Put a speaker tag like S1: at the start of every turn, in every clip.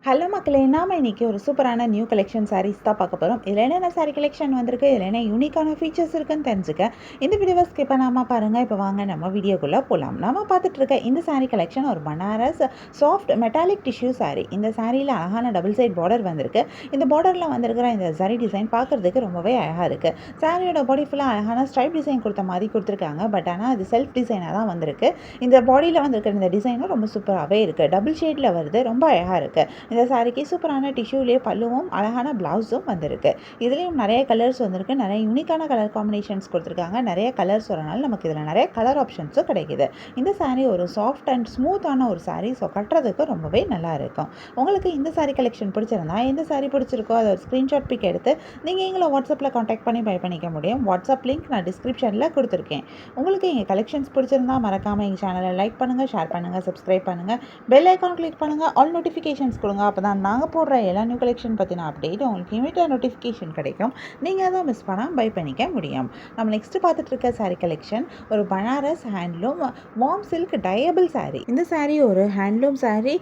S1: Hello மக்களே! நாம இன்னைக்கு ஒரு சூப்பரான நியூ கலெக்ஷன் சாரீஸ் தான் பார்க்க போறோம். இதில என்னென்ன சாரி கலெக்ஷன் வந்திருக்கு, இதில என்ன யூனிக்கான ஃபீச்சர்ஸ் இருக்குன்னு தெரிஞ்சுக்க இந்த வீடியோவ ஸ்கிப் பண்ணாம பாருங்க. இப்போ வாங்க நம்ம வீடியோக்குள்ள போலாம். நம்ம பார்த்துட்டு இருக்க இந்த சாரி கலெக்ஷன் ஒரு Banaras soft metallic tissue sorry. இந்த சாரியில அழகான டபுள் சைட் பார்டர் வந்திருக்கு. இந்த பார்டர்ல வந்திருக்கிற இந்த சரி டிசைன் பார்க்கறதுக்கு ரொம்பவே அழகா இருக்கு. சாரியோட பாடி ஃபுல்லா அழகான ஸ்ட்ரைப் டிசைன் கொடுத்த மாதிரி கொடுத்துருக்காங்க. பட் ஆனால் அது செல்ஃப் டிசைனாக தான் வந்திருக்கு. இந்த பாடியில் வந்திருக்கிற இந்த டிசைனும் ரொம்ப சூப்பராகவே இருக்கு. டபுள் ஷேட்ல வருது, ரொம்ப அழகா இருக்கு. இந்த சாரிக்கு சூப்பரான டிஷ்யூலேயே பல்லுவும் அழகான பிளவுஸும் வந்திருக்கு. இதுலேயும் நிறைய கலர்ஸ் வந்திருக்கு. நிறைய யூனிக்கான கலர் காம்பினேஷன்ஸ் கொடுத்துருக்காங்க. நிறைய கலர்ஸ் வரனால நமக்கு இதில் நிறைய கலர் ஆப்ஷன்ஸும் கிடைக்குது. இந்த சாரீ ஒரு சாஃப்ட் அண்ட் ஸ்மூத்தான ஒரு சாரீ. ஸோ கட்டுறதுக்கு ரொம்பவே நல்லா இருக்கும். உங்களுக்கு இந்த சாரீ கலெக்ஷன் பிடிச்சிருந்தா எந்த சாரீ பிடிச்சிருக்கோ அதை ஒரு ஸ்க்ரீன்ஷாட் பிக் எடுத்து நீங்கள் எங்களை வாட்ஸ்அப்பில் காண்டாக்ட் பண்ணி பை பண்ணிக்க முடியும். வாட்ஸ்அப் லிங்க் நான் டிஸ்கிரிப்ஷனில் கொடுத்துருக்கேன். உங்களுக்கு எங்கள் கலெக்ஷன்ஸ் பிடிச்சிருந்தா மறக்காமல் எங்கள் சேனலை லைக் பண்ணுங்கள், ஷேர் பண்ணுங்கள், சப்ஸ்கிரைப் பண்ணுங்கள், பெல் ஐக்கான் கிளிக் பண்ணுங்கள், ஆல் நோட்டிஃபிகேஷன்ஸ் கொடுங்க. அப்போ தான் நாங்கள் போடுற எல்லா நியூ கலெக்ஷன் பற்றின அப்டேட் உங்களுக்கு இமீடியட் நோட்டிஃபிகேஷன் கிடைக்கும். நீங்கள் அதை மிஸ் பண்ணால் பை பண்ணிக்க முடியும். நம்ம நெக்ஸ்ட்டு பார்த்துட்டு இருக்க சாரீ கலெக்ஷன் ஒரு Banaras handloom warm silk dyeable sari. இந்த சாரீ ஒரு ஹேண்ட்லூம் சாரீ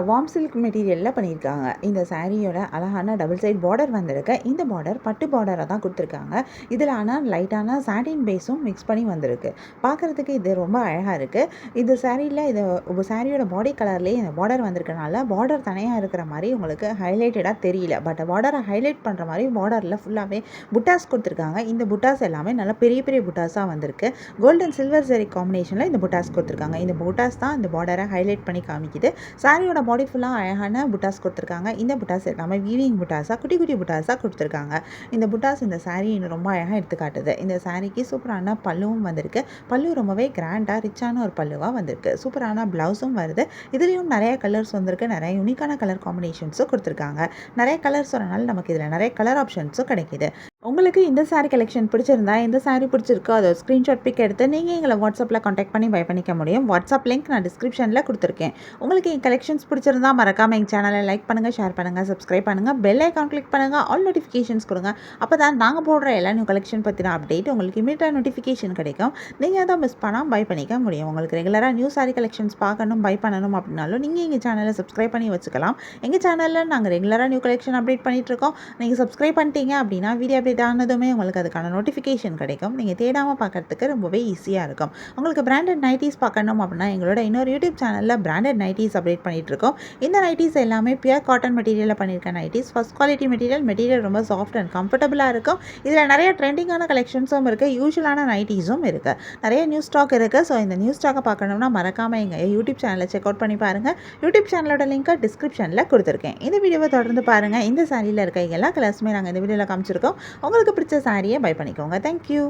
S1: வார்ம் சில்க் மெட்டீரியலில் பண்ணியிருக்காங்க. இந்த சாரியோட அழகான டபுள் சைட் பார்டர் வந்திருக்கு. இந்த பார்டர் பட்டு பார்டராக தான் கொடுத்துருக்காங்க. இதில் ஆனால் லைட்டான சாட்டின் பேஸும் மிக்ஸ் பண்ணி வந்திருக்கு. பார்க்குறதுக்கு இது ரொம்ப அழகாக இருக்குது. இந்த சாரியில் இது சாரியோட பாடி கலர்லேயே இந்த பார்டர் வந்திருக்கனால பார்டர் தனியாக இருக்கிற மாதிரி உங்களுக்கு ஹைலைட்டடாக தெரியல. பட் பார்டரை ஹைலைட் பண்ணுற மாதிரி பார்டரில் ஃபுல்லாகவே புட்டாஸ் கொடுத்துருக்காங்க. இந்த புட்டாஸ் எல்லாமே நல்லா பெரிய பெரிய புட்டாஸாக வந்திருக்கு. கோல்டன் சில்வர் சரி காம்பினேஷனில் இந்த புட்டாஸ் கொடுத்துருக்காங்க. இந்த புட்டாஸ் தான் இந்த பார்டரை ஹைலைட் பண்ணி காமிக்குது. சாரியோட பாடி ஃபுல்லாக அழகான புட்டாஸ் கொடுத்துருக்காங்க. இந்த புட்டாஸ் எல்லாமே வீவிங் புட்டாஸாக குட்டி குட்டி புட்டாஸாக கொடுத்துருக்காங்க. இந்த புட்டாஸ் இந்த சாரீ ரொம்ப அழகாக எடுத்துக்காட்டுது. இந்த சாரீக்கு சூப்பரான பல்லுவும் வந்திருக்கு. பல்லு ரொம்பவே கிராண்டாக ரிச்சான ஒரு பல்லுவாக வந்திருக்கு. சூப்பரான ப்ளவுஸும் வருது. இதுலேயும் நிறைய கலர்ஸ் வந்திருக்கு. நிறைய யூனிக்கான கலர் காம்பினேஷன்ஸும் கொடுத்துருக்காங்க. நிறைய கலர்ஸ் வரனால நமக்கு இதில் நிறைய கலர் ஆப்ஷன்ஸும் கிடைக்கிது. உங்களுக்கு இந்த சாரீ கலெக்ஷன் பிடிச்சிருந்தா எந்த சாரீ பிடிச்சிருக்கோ அதை ஒரு ஸ்க்ரீன்ஷாட் பிக் எடுத்து நீங்கள் எங்களை வாட்ஸ்அப்பில் காண்டாக்ட் பண்ணி பை பண்ணிக்க முடியும். வாட்ஸ்அப் லிங்க் நான் டிஸ்கிரிப்ஷனில் கொடுத்துருக்கேன். உங்களுக்கு என் கலெக்ஷன்ஸ் பிடிச்சிருந்தா மறக்காமல் எங்கள் சேனலை லைக் பண்ணுங்கள், ஷேர் பண்ணுங்கள், சப்ஸ்கிரைப் பண்ணுங்கள், பெல் ஐக்கான் கிளிக் பண்ணுங்கள், ஆல் நோட்டிஃபிகேஷன்ஸ் கொடுங்க. அப்போ தான் நாங்கள் போடுற எல்லா நியூ கலெக்ஷன் பற்றின அப்டேட் உங்களுக்கு இமீடியட் நோட்டிஃபிகேஷன் கிடைக்கும். நீங்கள் அதை மிஸ் பண்ணால் பை பண்ணிக்க முடியும். உங்களுக்கு ரெகுலராக நியூ சாரீ கலெக்ஷன்ஸ் பார்க்கணும், பை பண்ணணும் அப்படின்னாலும் நீங்கள் எங்கள் சேனலை சப்ஸ்கிரைப் பண்ணி வச்சுக்கலாம். எங்கள் சேனலில் நாங்கள் ரெகுலராக நியூ கலெக்ஷன் அப்டேட் பண்ணிகிட்ருக்கோம். நீங்கள் சப்ஸ்கிரைப் பண்ணிட்டீங்க அப்படின்னா வீடியோ அப்டேட் ஆனதுமே உங்களுக்கு அதுக்கான நோட்டிஃபிகேஷன் கிடைக்கும். நீங்கள் தேடாமல் பார்க்கறதுக்கு ரொம்பவே ஈஸியாக இருக்கும். உங்களுக்கு பிராண்டட் நைட்டிஸ் பார்க்கணும் அப்படின்னா எங்களோட இன்னொரு யூடியூப் சேனலில் பிராண்டட் நைட்டிஸ் அப்டேட் பண்ணிகிட்ருக்கோம். இந்த நைட்டிஸ் எல்லாமே பியூர் காட்டன் மெட்டீரியலில் பண்ணியிருக்க நைட்டிஸ். ஃபஸ்ட் குவாலிட்டி மெட்டீரியல் ரொம்ப சாஃப்ட் அண்ட் கம்ஃபர்டபுளாக இருக்கும். இதில் நிறைய ட்ரெண்டிங்கான கலெக்ஷன்ஸும் இருக்குது, யூஷுவலான நைட்டிஸும் இருக்குது. நிறைய நியூ ஸ்டாக் இருக்குது. ஸோ இந்த நியூ ஸ்டாக்கை பார்க்கணும்னா மறக்காமல் எங்கள் யூடியூப் சேனலை செக் அவுட் பண்ணி பாருங்கள். யூடியூப் சேனலோட லிங்க்கை டிஸ்கிரிப்ஷனில் கொடுத்துருக்கேன். இந்த வீடியோவை தொடர்ந்து பாருங்கள். இந்த சாரியில் இருக்க எல்லா கலர்ஸுமே நாங்கள் இந்த வீடியோவில் காமிச்சிருக்கோம். உங்களுக்கு பிடிச்ச சாரியை பை பண்ணிக்கோங்க. தேங்க்யூ.